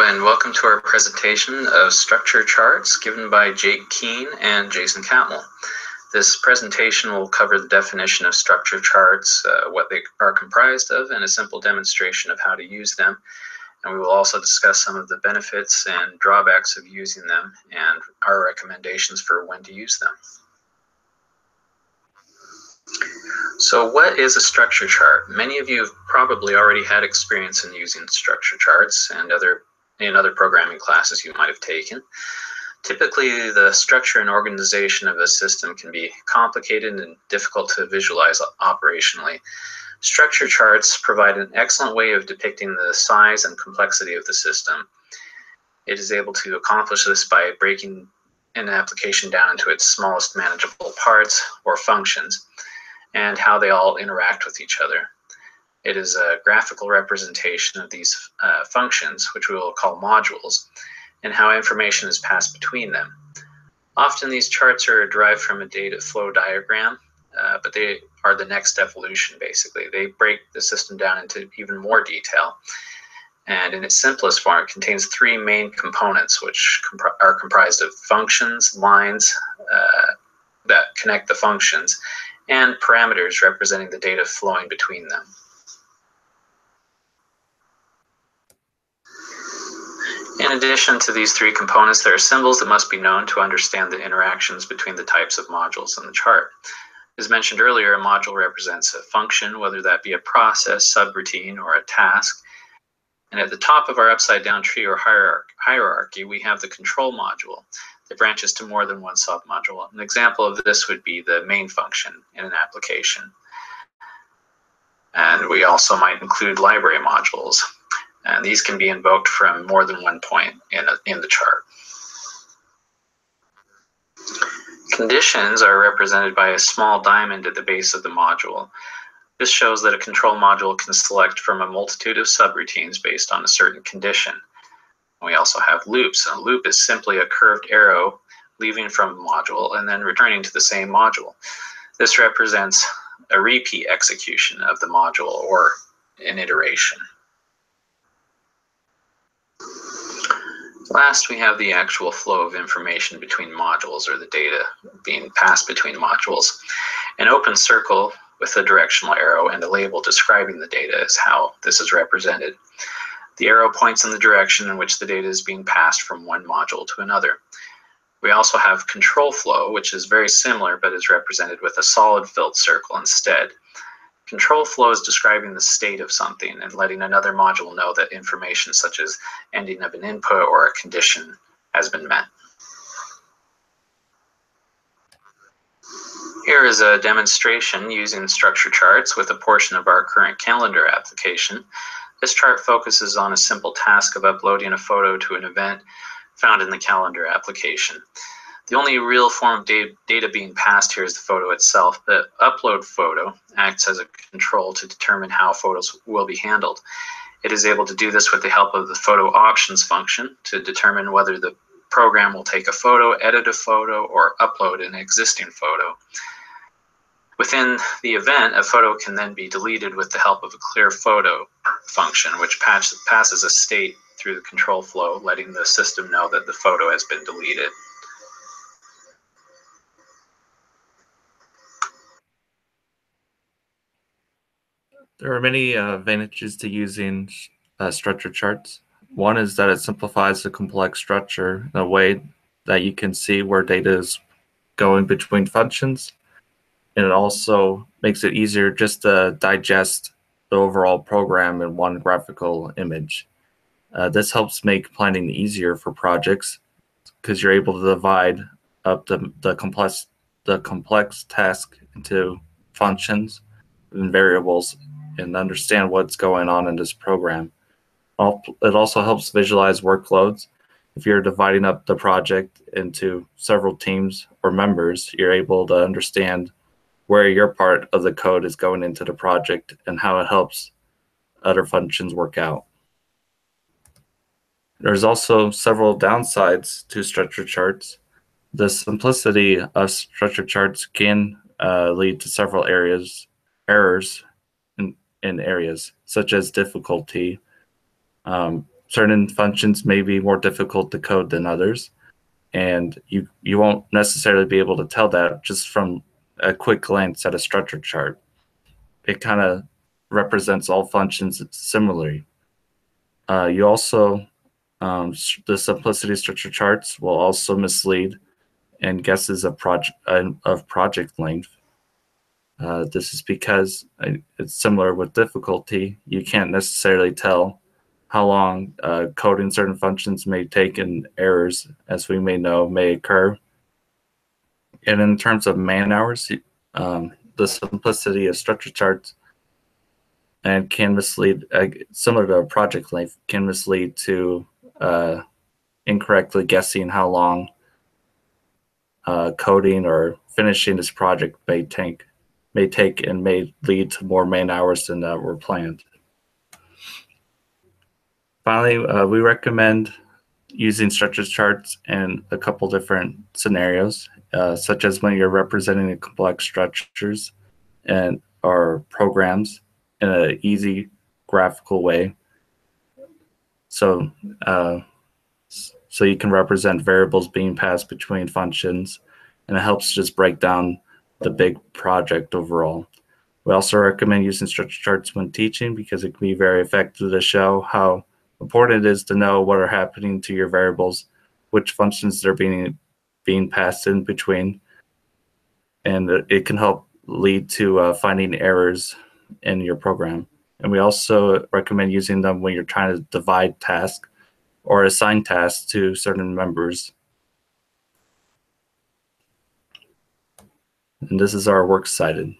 and welcome to our presentation of structure charts given by Jake Keene and Jason Catmull. This presentation will cover the definition of structure charts, what they are comprised of, and a simple demonstration of how to use them. And we will also discuss some of the benefits and drawbacks of using them and our recommendations for when to use them. So what is a structure chart? Many of you have probably already had experience in using structure charts and in other programming classes you might have taken. Typically, the structure and organization of a system can be complicated and difficult to visualize operationally. Structure charts provide an excellent way of depicting the size and complexity of the system. It is able to accomplish this by breaking an application down into its smallest manageable parts or functions and how they all interact with each other. It is a graphical representation of these functions, which we will call modules, and how information is passed between them. Often these charts are derived from a data flow diagram, but they are the next evolution, basically. They break the system down into even more detail. And in its simplest form, it contains three main components, which are comprised of functions, lines that connect the functions, and parameters representing the data flowing between them. In addition to these three components, there are symbols that must be known to understand the interactions between the types of modules in the chart. As mentioned earlier, a module represents a function, whether that be a process, subroutine, or a task. And at the top of our upside-down tree or hierarchy, we have the control module that branches to more than one submodule. An example of this would be the main function in an application. And we also might include library modules. And these can be invoked from more than one point in the chart. Conditions are represented by a small diamond at the base of the module. This shows that a control module can select from a multitude of subroutines based on a certain condition. We also have loops. A loop is simply a curved arrow leaving from a module and then returning to the same module. This represents a repeat execution of the module or an iteration. Last, we have the actual flow of information between modules, or the data being passed between modules. An open circle with a directional arrow and a label describing the data is how this is represented. The arrow points in the direction in which the data is being passed from one module to another. We also have control flow, which is very similar but is represented with a solid filled circle instead. Control flow is describing the state of something and letting another module know that information such as ending of an input or a condition has been met. Here is a demonstration using structure charts with a portion of our current calendar application. This chart focuses on a simple task of uploading a photo to an event found in the calendar application. The only real form of data being passed here is the photo itself. The upload photo acts as a control to determine how photos will be handled. It is able to do this with the help of the photo options function to determine whether the program will take a photo, edit a photo, or upload an existing photo. Within the event, a photo can then be deleted with the help of a clear photo function, which passes a state through the control flow, letting the system know that the photo has been deleted. There are many advantages to using structure charts. One is that it simplifies the complex structure in a way that you can see where data is going between functions. And it also makes it easier just to digest the overall program in one graphical image. This helps make planning easier for projects because you're able to divide up the complex task into functions and variables and understand what's going on in this program. It also helps visualize workloads. If you're dividing up the project into several teams or members, you're able to understand where your part of the code is going into the project and how it helps other functions work out. There's also several downsides to structure charts. The simplicity of structure charts can lead to several errors in areas such as difficulty. certain functions may be more difficult to code than others, and you won't necessarily be able to tell that just from a quick glance at a structure chart. It kind of represents all functions similarly. You also, the simplicity structure charts will also mislead and guesses of project length. This is because it's similar with difficulty. You can't necessarily tell how long coding certain functions may take, and errors, as we may know, may occur. And in terms of man hours, the simplicity of structure charts and can mislead, similar to a project length, can mislead to incorrectly guessing how long coding or finishing this project may take and may lead to more man hours than were planned. Finally, we recommend using structure charts in a couple different scenarios, such as when you're representing the complex structures and or programs in an easy graphical way. So you can represent variables being passed between functions, and it helps just break down the big project overall. We also recommend using structure charts when teaching because it can be very effective to show how important it is to know what are happening to your variables, which functions they're being passed in between, and it can help lead to finding errors in your program. And we also recommend using them when you're trying to divide tasks or assign tasks to certain members. And this is our works cited.